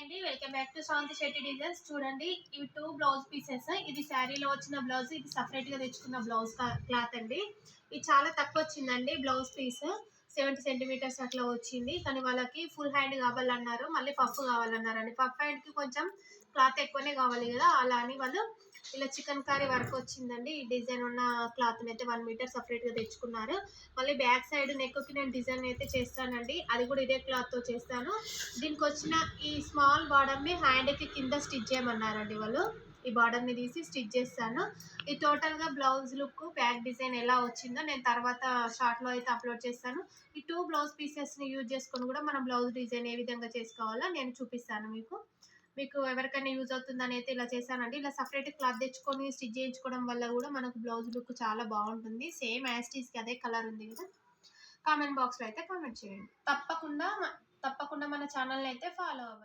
అండి, welcome back to Shanti Shetty designs. చూడండి, ఇవి 2 బ్లౌజ్ పీసెస్. ఇది శారీలో వచ్చిన బ్లౌజ్, ఇది సపరేట్ గా తెచ్చుకున్న బ్లౌజ్ క్లాత్ అండి. ఇది చాలా తక్కువ వచ్చిందండి బ్లౌజ్ పీస్. 70 సెంటీమీటర్స్ అట్లా వచ్చింది. కానీ వాళ్ళకి ఫుల్ హ్యాండ్ కావాలన్నారు, మళ్ళీ పఫ్ కావాలన్నారండి. పఫ్ హ్యాండ్ కి కొంచెం క్లాత్ ఎక్కువనే కావాలి కదా, అలా అని వాళ్ళు ఇలా చికెన్ కర్రీ వర్క్ వచ్చిందండి. ఈ డిజైన్ ఉన్న క్లాత్ అయితే 1 మీటర్ సపరేట్ గా తెచ్చుకున్నారు. మళ్ళీ బ్యాక్ సైడ్ నెక్ కి నేను డిజైన్ అయితే చేస్తానండి, అది కూడా ఇదే క్లాత్ తో చేస్తాను. దీనికి వచ్చిన ఈ స్మాల్ బార్డర్ ని హ్యాండ్ కి కింద స్టిచ్ చేయమన్నారండి వాళ్ళు. ఈ బార్డర్ ని తీసి స్టిచ్ చేస్తాను. ఈ టోటల్ గా బ్లౌజ్ లుక్ బ్యాక్ డిజైన్ ఎలా వచ్చిందో నేను తర్వాత షార్ట్ లో అయితే అప్లోడ్ చేస్తాను. ఈ 2 బ్లౌజ్ పీసెస్ ని యూజ్ చేసుకొని కూడా మనం బ్లౌజ్ డిజైన్ ఏ విధంగా చేసుకోవాలో నేను చూపిస్తాను మీకు. మీకు ఎవరికైనా యూజ్ అవుతుందని అయితే ఇలా చేశానండి. ఇలా సపరేట్ క్లాత్ తెచ్చుకొని స్టిచ్ చేయించుకోవడం వల్ల కూడా మనకు బ్లౌజ్ లుక్ చాలా బాగుంటుంది. సేమ్ యాజ్ టీస్ కి అదే కలర్ ఉంది కదా. కామెంట్ బాక్స్ లో అయితే కామెంట్ చేయండి. తప్పకుండా మన ఛానల్ అయితే ఫాలో అవ్వండి.